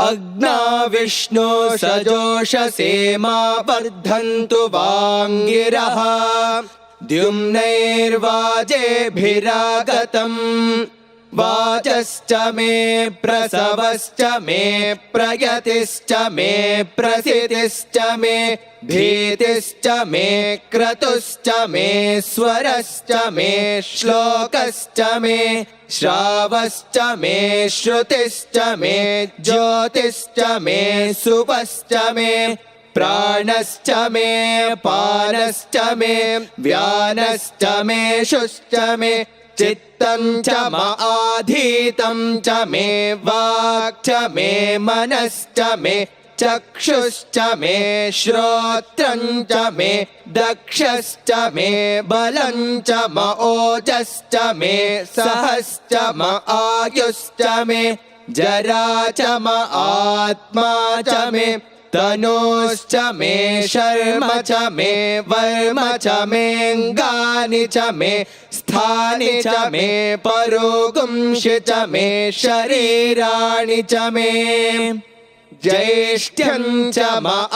अग्ना विष्णु सजोषसे मा वर्धन्तु वाङ्गिरः द्युम्नैर्वाजेभिरागतम् वाचश्च मे प्रसवश्च मे प्रयतिश्च मे प्रसितिश्च मे भीतिश्च मे क्रतुश्च मे स्वरश्च मे श्लोकश्च मे श्रावश्च मे श्रुतिश्च मे ज्योतिश्च मे सुपश्च मे प्राणश्च मे पानश्च मे व्यानश्च मे शुश्च मे चित्तं च आधीतं च मे वाक् च मे मनश्च मे चक्षुश्च मे श्रोत्रं च मे दक्षश्च मे बलं च ओजश्च मे सहश्च आयुश्च मे जरा च आत्मा च मे तनोश्च मे शर्म च मे वर्म च मेऽङ्गानि च मे स्थानि च मे परोगुंषि च मे शरीराणि च मे ज्येष्ठ्यं च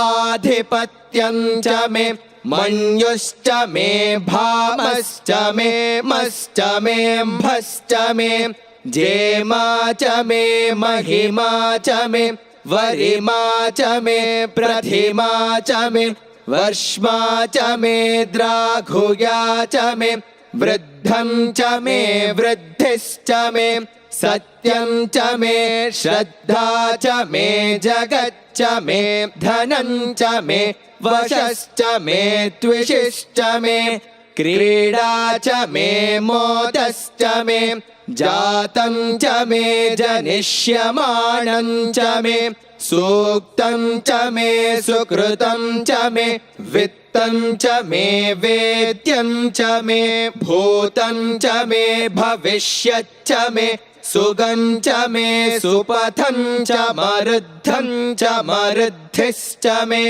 आधिपत्यं च मे मन्युश्च मे भामश्च मे मश्च मे भश्च मे जेमा च मे महिमा च मे वरिमा च मे प्रथिमा च मे वर्ष्मा च मे द्राघुया च मे वृद्धं च मे वृद्धिश्च मे सत्यं च मे श्रद्धा च मे जगच्च मे धनं च मे वशश्च मे त्विषिश्च मे क्रीडा च मे मोदश्च मे जातं च मे जनिष्यमाणं च मे सूक्तं च मे सुकृतं च मे वित्तं च मे वेद्यं च मे भूतं च मे भविष्यच्च मे सुगं च मे सुपथं च मरुद्धं च मरुद्धिश्च मे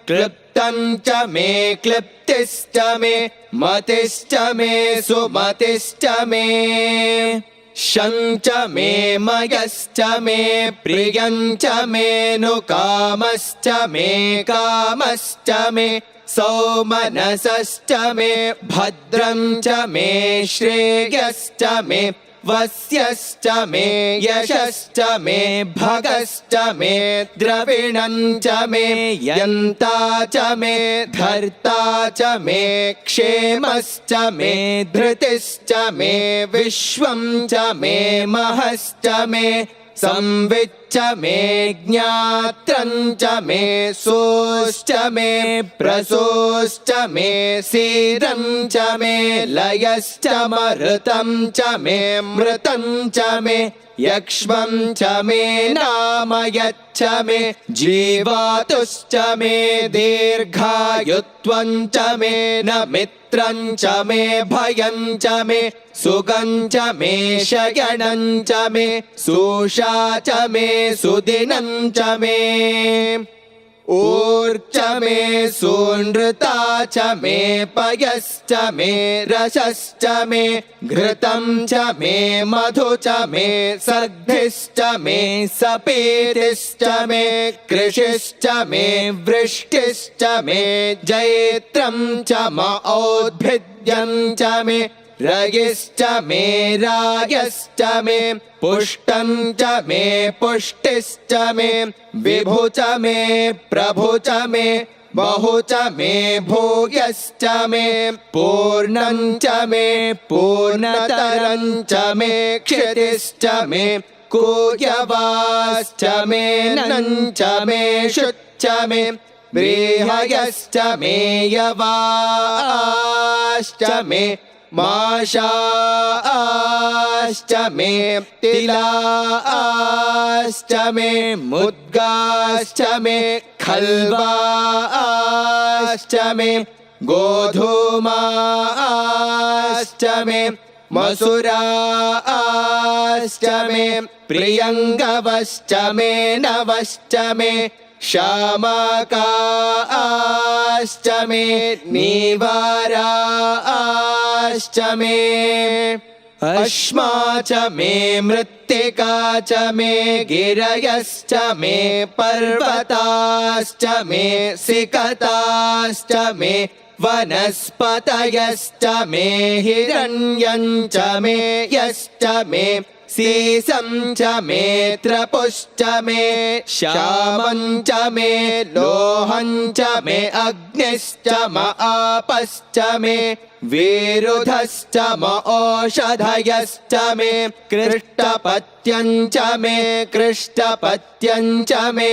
क्लृप्तं च मे क्लिप्तिश्च मे मतिश्च मे सुमतिश्च मे शं च मे मयश्च मे प्रियं च मे नुकामश्च मे कामश्च मे सौमनसश्च मे भद्रं च मे श्रेयश्च मे वस्यश्च मे यशश्च मे भगश्च मे द्रविणं च मे यन्ता च मे धर्ता च मे क्षेमश्च मे धृतिश्च मे विश्वं च मे महश्च मे संविच्च मे ज्ञात्रं च मे सोश्च मे प्रसोश्च मे सीरं च मे लयश्च मरुतं च मे मृतं च मे यक्ष्मं च मे नामयच्च मे जीवातुश्च मे दीर्घायुत्वं च मे न मित्रं च मे भयं च मे सुगं च मे शयनं च मे सूषा च मे सुदिनं च मे ऊर्च मे सूनृता च मे पयश्च मे रसश्च मे घृतं च मे मधु च मे सग्धिश्च मे सपीतिश्च मे कृषिश्च मे वृष्टिश्च मे जैत्रं च औद्भिद्यं च मे रयिश्च मे रायश्च मे पुष्टं च मे पुष्टिश्च मे विभु च मे प्रभु च मे बहु च मे भूयश्च मे पूर्णं च मे पूर्णतरं च मे क्षितिश्च मे कूयवाश्च मे नं च मे शुच्च मे बृहयश्च मे यवाश्च मे माशाश्च मे तिलाश्च मे मुद्गाश्च मे खल्वाश्च मे गोधूमाश्च मे मसुराश्च मे प्रियङ्गवश्च मे नवश्च मे शामकाश्च मे नीवाराश्च मे अश्मा च मे मृत्तिका च मे गिरयश्च मे पर्वताश्च मे सिकताश्च मे वनस्पतयश्च मे हिरण्यं च मे यश्च मे सीसं च मे त्रपुश्च मे श्यामं च मे लोहं च मे अग्निश्च म आपश्च मे विरुधश्च म ओषधयश्च मे कृष्टपत्यं च मे कृष्टपत्यं च मे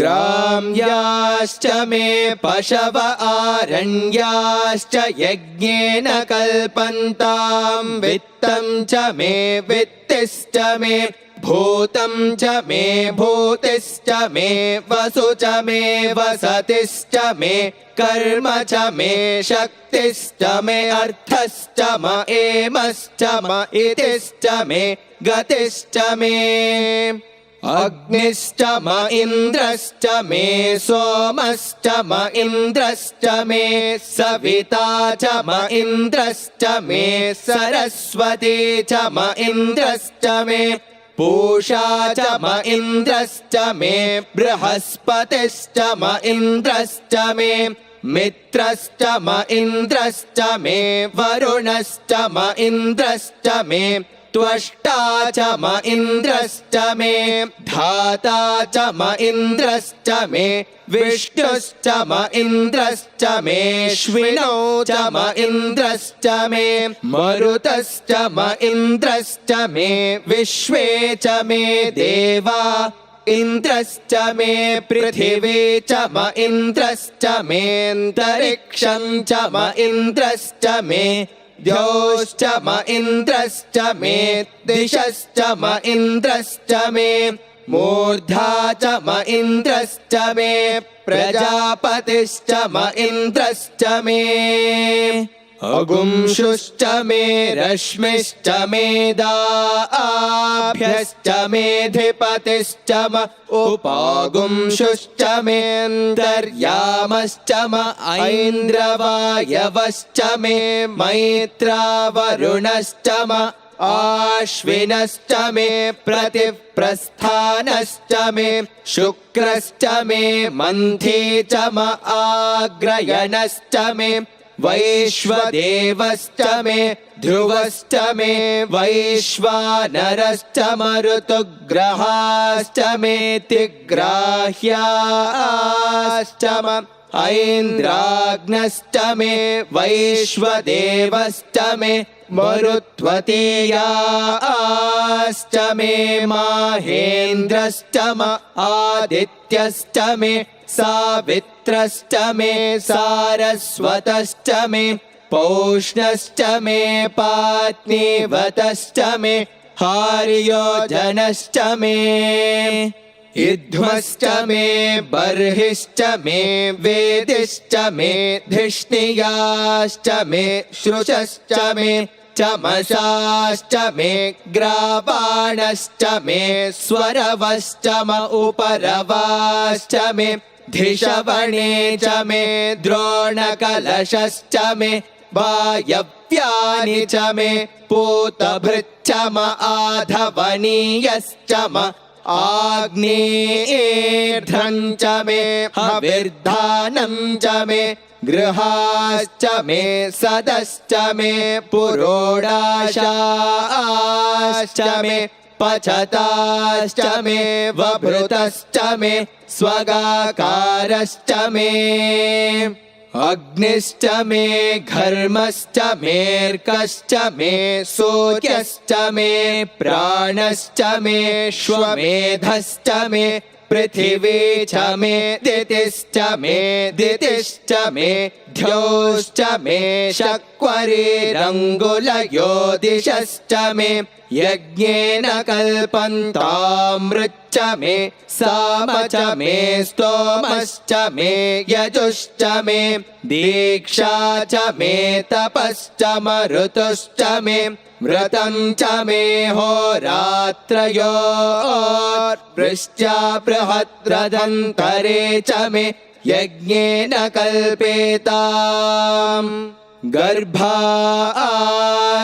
ग्राम्याश्च मे पशव आरण्याश्च यज्ञेन कल्पन्तां वित्तं च मे वित्तिश्च मे भूतं च मे भूतिश्च मे वसु च मे वसतिश्च मे कर्म च मे शक्तिश्च मे अर्थश्च म एमश्च म इतिश्च मे गतिश्च मे अग्निश्च म इन्द्रश्च मे सोमश्च म इन्द्रश्च मे सविता च म इन्द्रश्च मे सरस्वती च म इन्द्रश्च मे पूषा च म इन्द्रश्च मे बृहस्पतिश्च म इन्द्रश्च मे मित्रश्च म इन्द्रश्च मे वरुणश्च म इन्द्रश्च मे त्वष्टा च म इन्द्रश्च मे धाता च म इन्द्रश्च मे विष्णुश्च म इन्द्रश्च मेऽश्विनौ च म इन्द्रश्च मे मरुतश्च म इन्द्रश्च मे विश्वे च मे देवा इन्द्रश्च मे पृथिवी च म इन्द्रश्च मेऽन्तरिक्षं च म इन्द्रश्च मे द्यौश्च म इन्द्रश्च मे दिशश्च म इन्द्रश्च मे मूर्धा च म इन्द्रश्च मे प्रजापतिश्च म इन्द्रश्च मे अगुंशुश्च मे रश्मिश्च मेधाभ्यश्च मेऽधिपतिश्च म उपागुंशुश्च मेऽन्तर्यामश्च म ऐन्द्रवायवश्च मे मैत्रावरुणश्च म आश्विनश्च मे प्रतिप्रस्थानश्च मे शुक्रश्च मे मन्थी च म आग्रयणश्च मे वैश्वदेवश्च मे ध्रुवश्च मे वैश्वानरश्च म ऋतुग्रहाश्च मे तिग्राह्याश्च म ऐन्द्राग्नश्च मे वैश्वदेवश्च मे मरुत्वतीयाश्च मे माहेन्द्रश्च म आदित्यश्च मे सावित्रश्च मे सारस्वतश्च मे पौष्णश्च मे पात्नीवतश्च मे हार्योजनश्च मे इध्मश्च मे बर्हिश्च मे वेदिश्च मे धिष्णियाश्च मे श्रुषश्च मे चमसाश्च मे ग्रावाणश्च मे स्वरवश्च म उपरवाश्च मे धिषवणे च मे द्रोणकलशश्च मे वायव्यानि च मे पूतभृच्च म आधवनीयश्च म आग्नेयेर्ध्रं च मे हविर्धानं च मे गृहाश्च मे सदश्च मे पुरोडाशाश्च मे पचताश्च मे वभृतश्च मे स्वगाकारश्च मे अग्निश्च मे घर्मश्च मेऽर्कश्च मे सूर्यश्च मे प्राणश्च मे श्वमेधश्च मे पृथिवी च मे दितिश्च मे दितिश्च मे द्यौश्च मे शक्वरीरङ्गुलयो दिशश्च मे यज्ञेन कल्पन्तामृच्च मे साम च मे स्तोमश्च मे यजुश्च मे दीक्षा च मे तपश्च मरुतुश्च मे व्रतं च मे होरात्रयोर्वृष्ट्या बृहद्रदन्तरे च मे यज्ञेन कल्पेताम् गर्भाश्च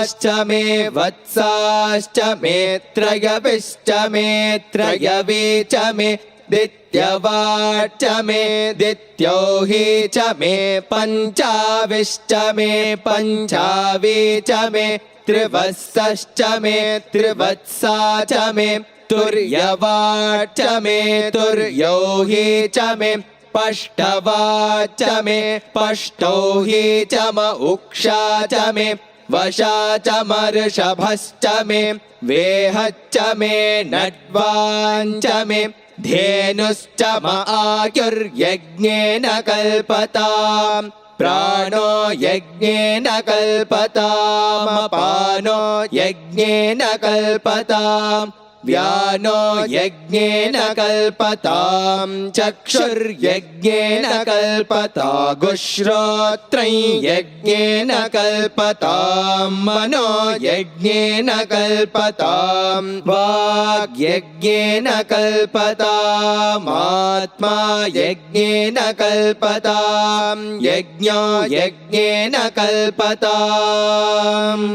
वत्साश्च मे वत्साश्च मे त्रयविश्च मे त्रयवी च मे दित्यवाच्च मे दित्योहि च मे पञ्चाविश्च मे पञ्चावी च मे त्रिवत्सश्च मे त्रिवत्सा च मे तुर्यवाच्च मे तुर्योहि च मे पष्टवाच्च मे पष्टोहि च म उक्षा च मे वशा च मर्षभश्च मे वेहच्च मे नड्वाञ्च मे धेनुश्च म आयुर्यज्ञेन कल्पताम् प्राणो यज्ञेन कल्पतामपानो यज्ञेन कल्पताम् व्यानो यज्ञेन कल्पताम् चक्षुर्यज्ञेन कल्पतागुश्रोत्रं यज्ञेन कल्पताम् मनो यज्ञेन कल्पताम् वाग्यज्ञेन कल्पतामात्मा यज्ञेन कल्पताम् यज्ञो यज्ञेन कल्पताम्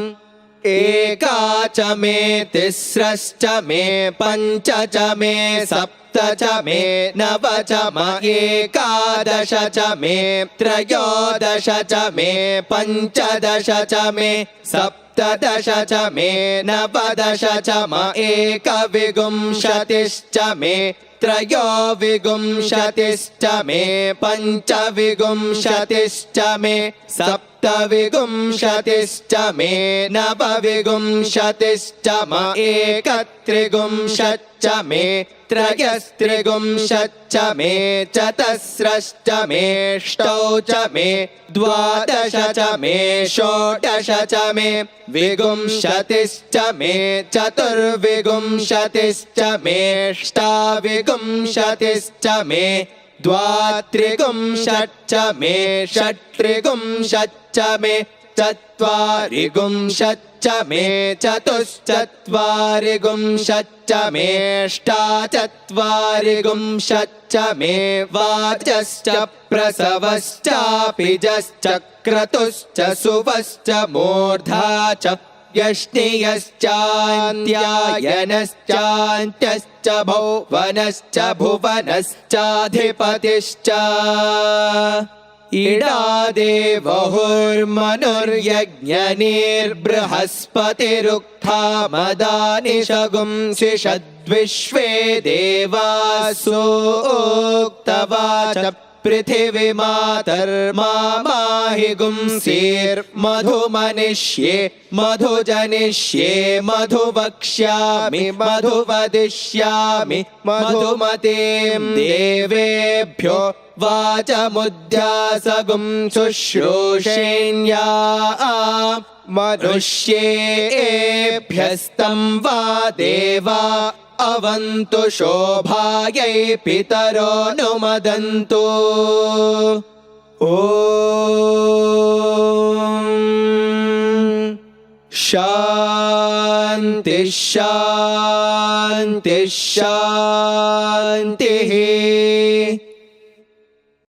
एका च मे तिस्रश्च मे पञ्च च मे सप्त च मे नव च म एकादश च मे त्रयोदश च मे पञ्चदश च मे सप्तदश च मे नवदश च म एकविंशतिश्च मे त्रयोविंशतिश्च मे पञ्चविंशतिश्च मे सप्तविंशतिश्च मे नवविंशतिश्च म एकत्रिंशच्च मे त्रयस्त्रिंशच्च मे चतस्रश्च मे ष्टौ च मे द्वादश च मे षोडश च मे विंशतिश्च मे चतुर्विंशतिश्च मे ष्टाविंशतिश्च मे द्वात्रिंशच्च मे षट्त्रिंशच्च मे चत्वारिंशच्च मे चतुश्चत्वारिंशच्च मेऽष्टाचत्वारिंशच्च मे वाचश्च प्रसवश्चापिजश्च क्रतुश्च सुवश्च मूर्धा च यष्णियश्चान्त्यायनश्चान्त्यश्च भुवनश्च भुवनश्चाधिपतिश्च इडादेवहुर्मनुर्यज्ञनिर्बृहस्पतिरुक्था मदानि शगुंसि षद्विश्वे देवासोक्तवाच पृथिवीमातर्माहि गुंसीर्मधुमनिष्ये मधुजनिष्ये मधुवक्ष्यामि मधुवदिष्यामि मधुमतीं देवेभ्यो वाचमुद्यासगुं शुश्रूषेण्या मनुष्येभ्यस्तं वा देवा अवन्तु शोभायै पितरो नुमदन्तु ॐ शान्ति शान्ति शान्तिः